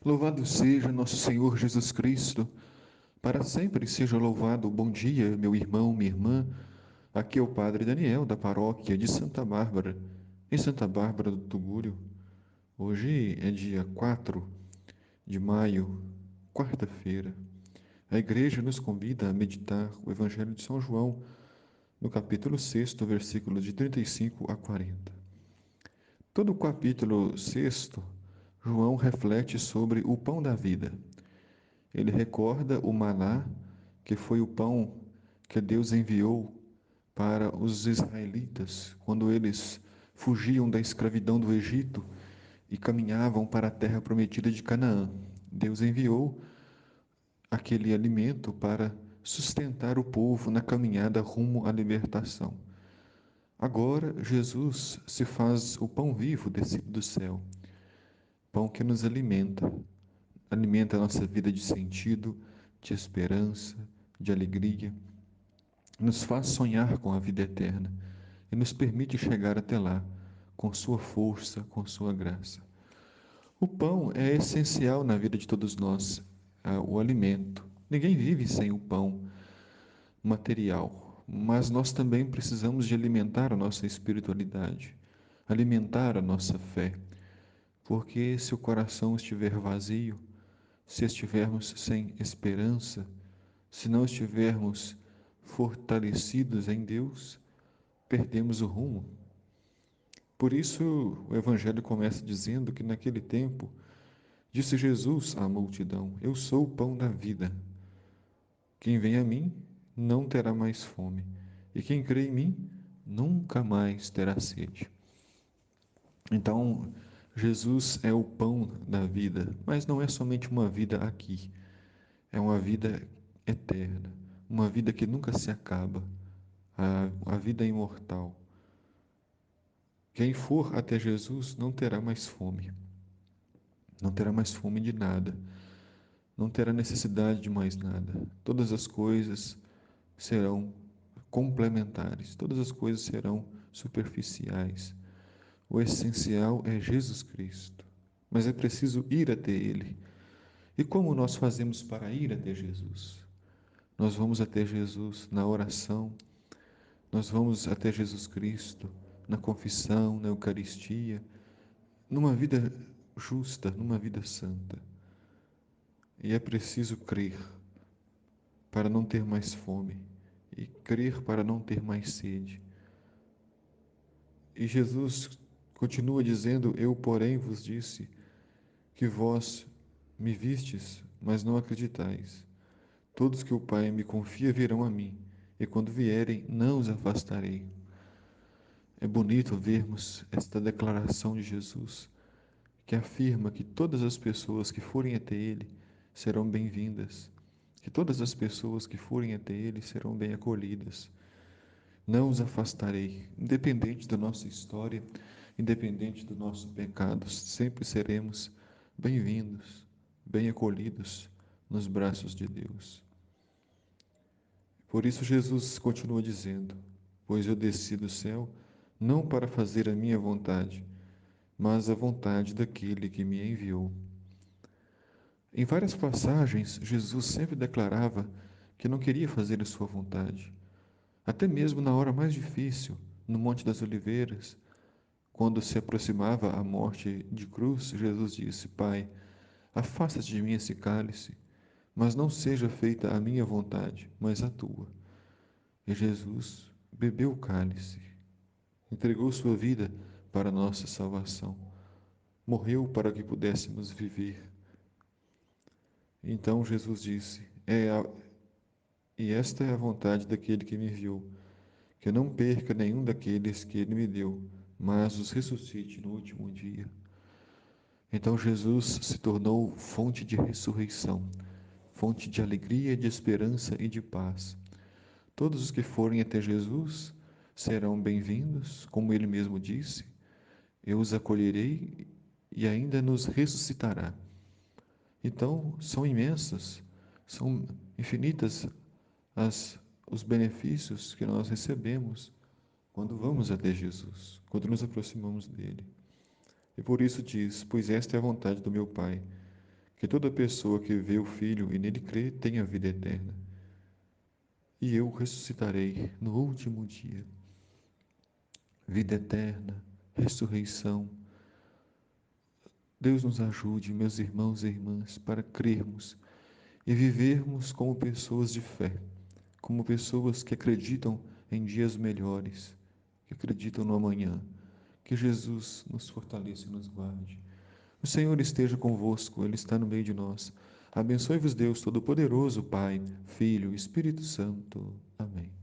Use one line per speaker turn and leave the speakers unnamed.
Louvado seja nosso Senhor Jesus Cristo, para sempre seja louvado. Bom dia, meu irmão, minha irmã. Aqui é o Padre Daniel, da paróquia de Santa Bárbara, em Santa Bárbara do Tugúrio. Hoje é dia 4 de maio, quarta-feira. A Igreja nos convida a meditar o Evangelho de São João, no capítulo 6, versículos de 35 a 40. Todo o capítulo 6, João reflete sobre o pão da vida. Ele recorda o maná, que foi o pão que Deus enviou para os israelitas quando eles fugiam da escravidão do Egito e caminhavam para a terra prometida de Canaã. Deus enviou aquele alimento para sustentar o povo na caminhada rumo à libertação. Agora, Jesus se faz o pão vivo descido do céu, pão que nos alimenta, alimenta a nossa vida de sentido, de esperança, de alegria, nos faz sonhar com a vida eterna e nos permite chegar até lá, com sua força, com sua graça. O pão é essencial na vida de todos nós, o alimento. Ninguém vive sem o pão material, mas nós também precisamos de alimentar a nossa espiritualidade, alimentar a nossa fé, porque se o coração estiver vazio, se estivermos sem esperança, se não estivermos fortalecidos em Deus, perdemos o rumo. Por isso, o Evangelho começa dizendo que naquele tempo, disse Jesus à multidão: Eu sou o pão da vida. Quem vem a mim não terá mais fome, e quem crê em mim nunca mais terá sede. Então, Jesus é o pão da vida, mas não é somente uma vida aqui, é uma vida eterna, uma vida que nunca se acaba, a vida imortal. Quem for até Jesus não terá mais fome, não terá mais fome de nada, não terá necessidade de mais nada. Todas as coisas serão complementares, todas as coisas serão superficiais. O essencial é Jesus Cristo, mas é preciso ir até Ele. E como nós fazemos para ir até Jesus? Nós vamos até Jesus na oração, nós vamos até Jesus Cristo na confissão, na Eucaristia, numa vida justa, numa vida santa. E é preciso crer para não ter mais fome e crer para não ter mais sede. E Jesus continua dizendo: Eu, porém, vos disse que vós me vistes, mas não acreditais. Todos que o Pai me confia virão a mim, e quando vierem, não os afastarei. É bonito vermos esta declaração de Jesus, que afirma que todas as pessoas que forem até Ele serão bem-vindas, que todas as pessoas que forem até Ele serão bem acolhidas. Não os afastarei, independente da nossa história, independente do nosso pecado, sempre seremos bem-vindos, bem acolhidos nos braços de Deus. Por isso Jesus continua dizendo: Pois eu desci do céu não para fazer a minha vontade, mas a vontade daquele que me enviou. Em várias passagens, Jesus sempre declarava que não queria fazer a sua vontade. Até mesmo na hora mais difícil, no Monte das Oliveiras, quando se aproximava a morte de cruz, Jesus disse: Pai, afasta-te de mim esse cálice, mas não seja feita a minha vontade, mas a tua. E Jesus bebeu o cálice, entregou sua vida para a nossa salvação, morreu para que pudéssemos viver. Então Jesus disse: E esta é a vontade daquele que me enviou, que eu não perca nenhum daqueles que ele me deu, mas os ressuscite no último dia. Então Jesus se tornou fonte de ressurreição, fonte de alegria, de esperança e de paz. Todos os que forem até Jesus serão bem-vindos, como ele mesmo disse: Eu os acolherei e ainda nos ressuscitará. Então, são imensas, são infinitas os benefícios que nós recebemos quando vamos até Jesus, quando nos aproximamos dele. E por isso diz: Pois esta é a vontade do meu Pai, que toda pessoa que vê o Filho e nele crê tenha vida eterna. E eu ressuscitarei no último dia. Vida eterna, ressurreição. Deus nos ajude, meus irmãos e irmãs, para crermos e vivermos como pessoas de fé, como pessoas que acreditam em dias melhores, que acreditam no amanhã. Que Jesus nos fortaleça e nos guarde. O Senhor esteja convosco, Ele está no meio de nós. Abençoe-vos Deus Todo-Poderoso, Pai, Filho e Espírito Santo. Amém.